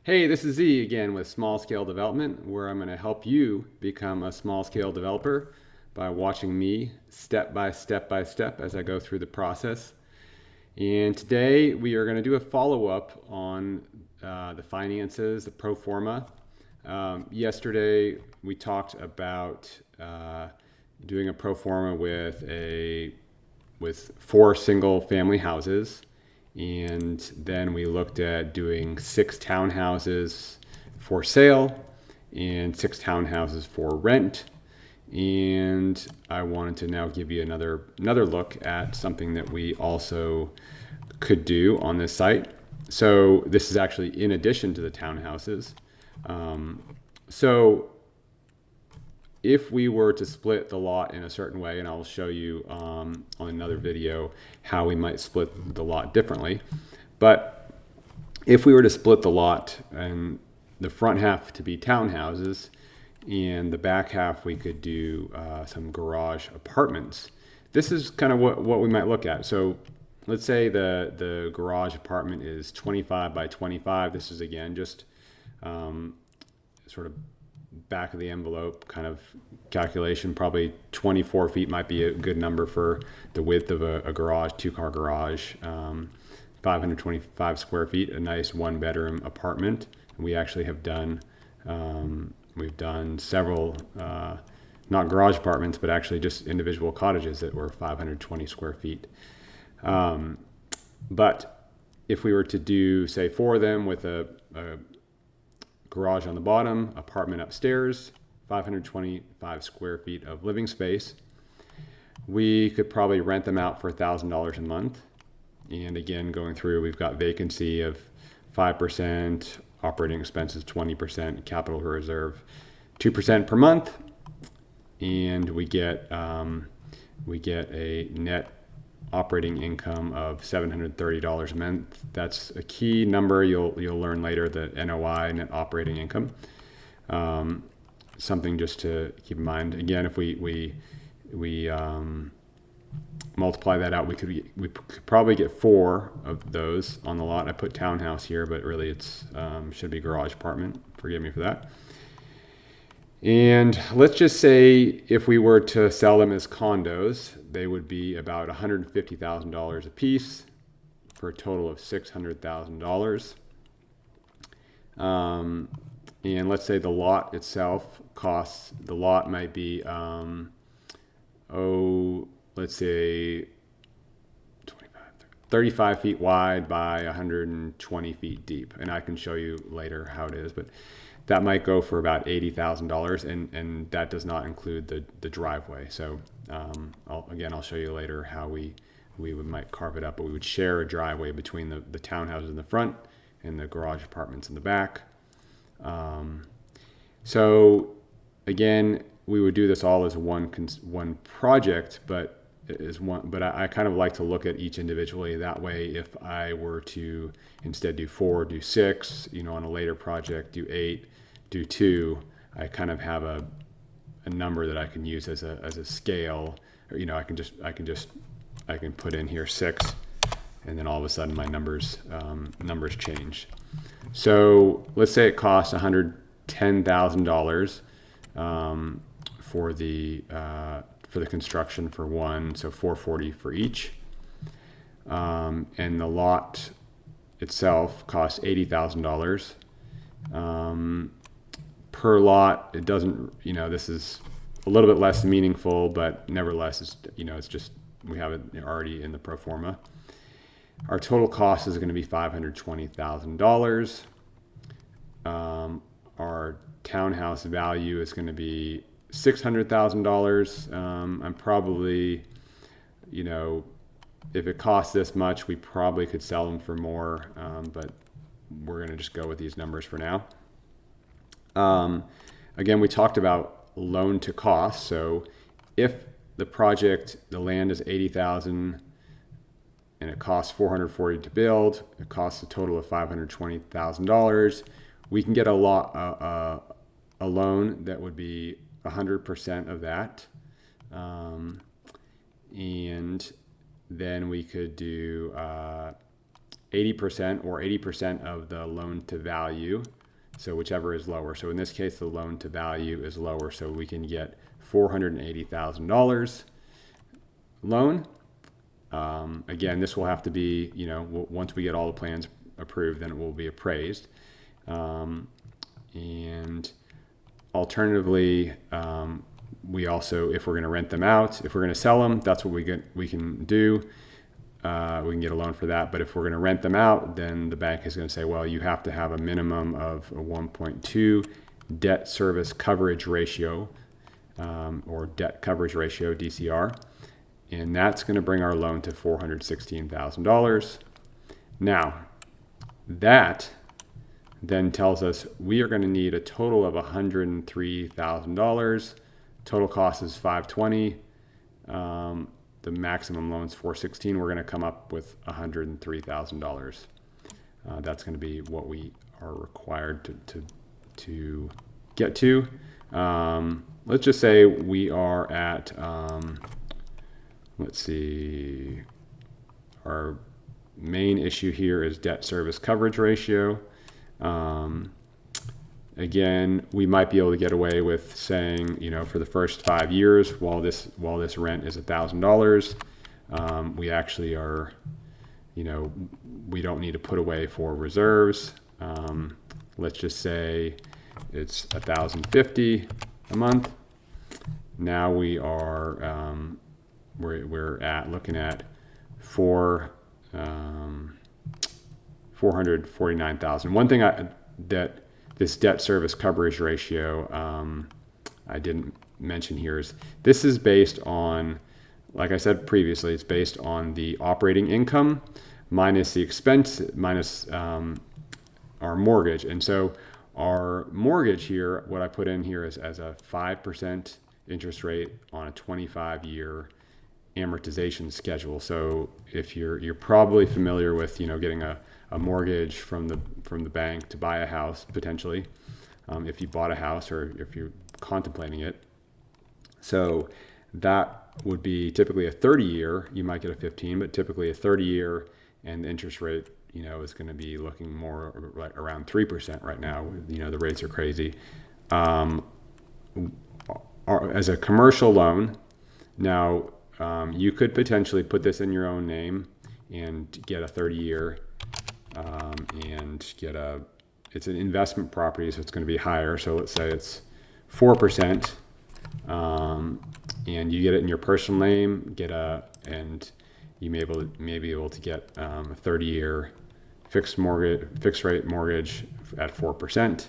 Hey, this is Z again with Small Scale Development, where I'm going to help you become a small scale developer by watching me step by step as I go through the process. And today we are going to do a follow up on the finances, the pro forma. Yesterday we talked about doing a pro forma with four single family houses, and then we looked at doing six townhouses for sale and six townhouses for rent. And I wanted to now give you another look at something that we also could do on this site. So this is actually in addition to the townhouses. So if we were to split the lot in a certain way, and I'll show you on another video how we might split the lot differently, but if we were to split the lot and the front half to be townhouses and the back half we could do some garage apartments, this is kind of what we might look at. So let's say the garage apartment is 25 by 25. This is again just sort of back of the envelope kind of calculation. Probably 24 feet might be a good number for the width of a garage, two-car garage. 525 square feet, a nice one-bedroom apartment. We actually have done we've done several not garage apartments, but actually just individual cottages that were 520 square feet. But if we were to do, say, four of them with a garage on the bottom, apartment upstairs, 525 square feet of living space, we could probably rent them out for $1,000 a month. And again, going through, we've got vacancy of 5%, operating expenses 20%, capital reserve 2% per month, and we get a net operating income of $730 a month. That's a key number you'll learn later, the NOI, net operating income. Something just to keep in mind. Again, if we multiply that out, we could probably get four of those on the lot. I put townhouse here, but really it's should be garage apartment. Forgive me for that. And let's just say if we were to sell them as condos, they would be about $150,000 a piece for a total of $600,000. And let's say the lot itself costs, the lot might be, let's say 35 feet wide by 120 feet deep. And I can show you later how it is, but that might go for about $80,000, and that does not include the driveway. So I'll show you later how we might carve it up, but we would share a driveway between the townhouses in the front and the garage apartments in the back. So again, we would do this all as one project, but I kind of like to look at each individually. That way, if I were to instead do four, do six, on a later project, do eight, do two, I kind of have a number that I can use as a scale. Or, I can put in here six, and then all of a sudden my numbers change. So let's say it costs $110,000 for the construction for one, so $440 for each, and the lot itself costs $80,000 per lot. It doesn't, this is a little bit less meaningful, but nevertheless, it's just we have it already in the pro forma. Our total cost is going to be $520,000. Our townhouse value is going to be $600,000. I'm probably, if it costs this much, we probably could sell them for more, but we're going to just go with these numbers for now. Again, we talked about loan to cost. So if the land is $80,000 and it costs $440 to build, it costs a total of $520,000. We can get a loan that would be 100% of that, and then we could do 80% or 80% of the loan to value. So whichever is lower. So in this case, the loan to value is lower. So we can get $480,000 loan. Again, this will have to be, once we get all the plans approved, then it will be appraised. And alternatively, we also, if we're going to rent them out, if we're going to sell them, that's what we can do. We can get a loan for that. But if we're going to rent them out, then the bank is going to say, well, you have to have a minimum of a 1.2 debt service coverage ratio, or debt coverage ratio, DCR. And that's going to bring our loan to $416,000. Now, that then tells us we are going to need a total of $103,000. Total cost is $520,000. The maximum loan is $416,000. We're going to come up with $103,000. That's going to be what we are required to get to. Let's just say we are at, let's see, our main issue here is debt service coverage ratio. Again, we might be able to get away with saying, for the first 5 years, while this rent is $1,000, we actually are, we don't need to put away for reserves. Let's just say it's $1,050 a month. Now we are, we're looking at $449,000. One thing that this debt service coverage ratio I didn't mention here is this is based on, like I said previously, it's based on the operating income minus the expense minus our mortgage. And so our mortgage here, what I put in here is as a 5% interest rate on a 25-year amortization schedule. So if you're probably familiar with getting a mortgage from the bank to buy a house, potentially, if you bought a house or if you're contemplating it. So that would be typically a 30-year. You might get a 15, but typically a 30-year, and the interest rate is going to be looking more like around 3% right now. The rates are crazy. As a commercial loan, now you could potentially put this in your own name and get a 30-year. And it's an investment property, so it's going to be higher. So let's say it's 4%, and you get it in your personal name, and you may be able to get a 30-year fixed rate mortgage at 4%.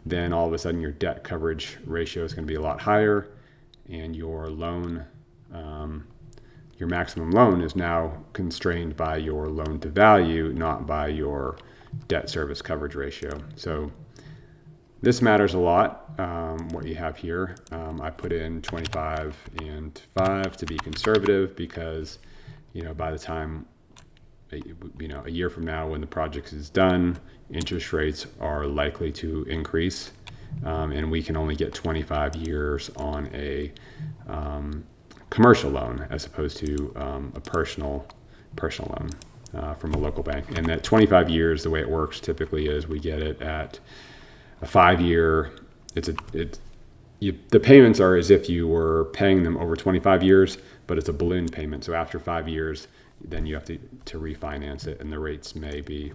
Then all of a sudden your debt coverage ratio is going to be a lot higher, and your loan, your maximum loan is now constrained by your loan to value, not by your debt service coverage ratio. So this matters a lot, what you have here. I put in 25 and 5 to be conservative because, by the time, a year from now when the project is done, interest rates are likely to increase. And we can only get 25 years on a commercial loan as opposed to a personal loan from a local bank. And that 25 years, the way it works typically is we get it at a 5-year. The payments are as if you were paying them over 25 years, but it's a balloon payment. So after 5 years, then you have to refinance it, and the rates may be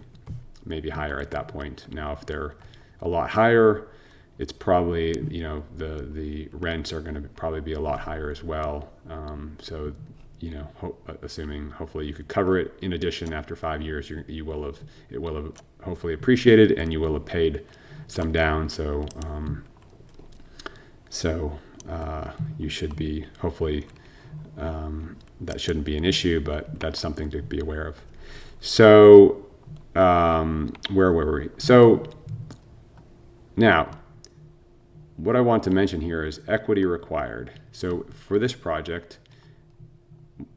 higher at that point. Now, if they're a lot higher, it's probably, the rents are going to probably be a lot higher as well. So, assuming hopefully you could cover it. In addition, after 5 years, it will have hopefully appreciated, and you will have paid some down. So, you should be hopefully, that shouldn't be an issue, but that's something to be aware of. So, where were we? So now, what I want to mention here is equity required. So for this project,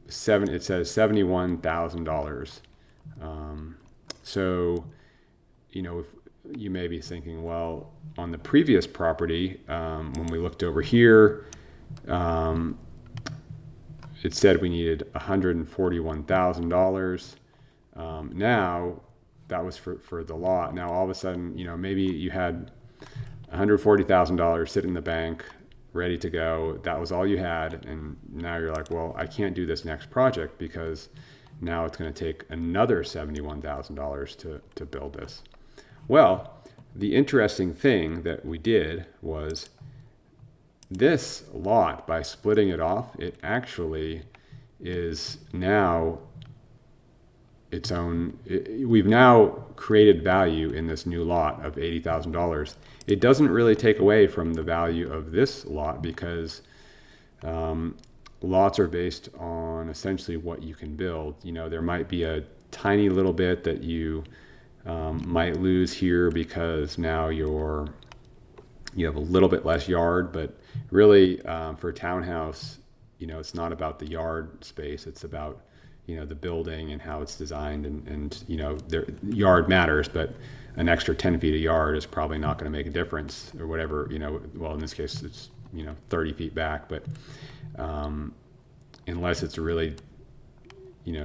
it says $71,000. So, if you may be thinking, well, on the previous property, when we looked over here, it said we needed $141,000. Now that was for the lot. Now all of a sudden, maybe you had $140,000 sitting in the bank, ready to go. That was all you had, and now you're like, well, I can't do this next project because now it's going to take another $71,000 to build this. Well, the interesting thing that we did was this lot, by splitting it off, it actually is now its own. We've now created value in this new lot of $80,000. It doesn't really take away from the value of this lot because lots are based on essentially what you can build. There might be a tiny little bit that you might lose here because now you have a little bit less yard, but really for a townhouse, it's not about the yard space. It's about the building and how it's designed, and their yard matters, but an extra 10 feet of yard is probably not going to make a difference, or whatever. Well, in this case it's 30 feet back, but unless it's really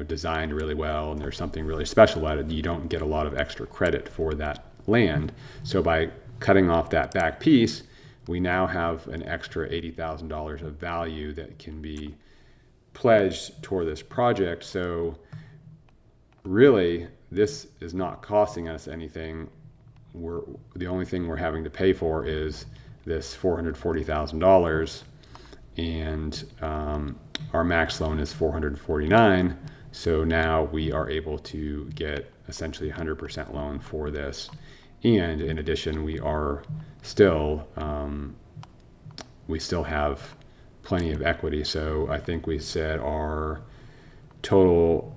designed really well and there's something really special about it, you don't get a lot of extra credit for that land. So by cutting off that back piece, we now have an extra $80,000 of value that can be pledged toward this project. So really, this is not costing us anything. The only thing we're having to pay for is this $440,000, and our max loan is $449,000. So now we are able to get essentially 100% loan for this, and in addition, we still have plenty of equity. So I think we said our total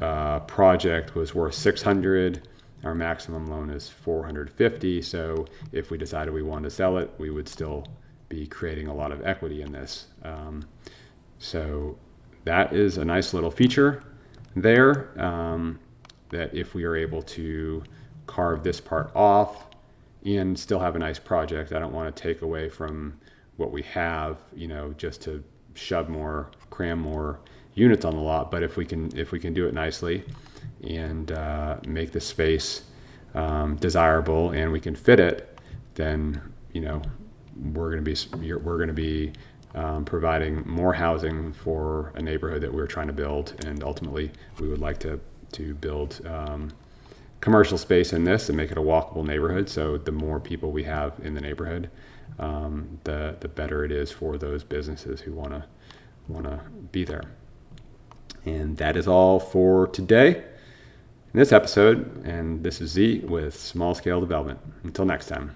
project was worth $600,000. Our maximum loan is $450,000. So if we decided we wanted to sell it, we would still be creating a lot of equity in this. So that is a nice little feature there, that if we are able to carve this part off and still have a nice project, I don't want to take away from what we have, just to cram more units on the lot. But if we can do it nicely and make the space desirable, and we can fit it, then we're going to be providing more housing for a neighborhood that we're trying to build, and ultimately we would like to build commercial space in this and make it a walkable neighborhood. So the more people we have in the neighborhood, the better it is for those businesses who want to be there. And that is all for today in this episode. And this is Z with Small Scale Development. Until next time.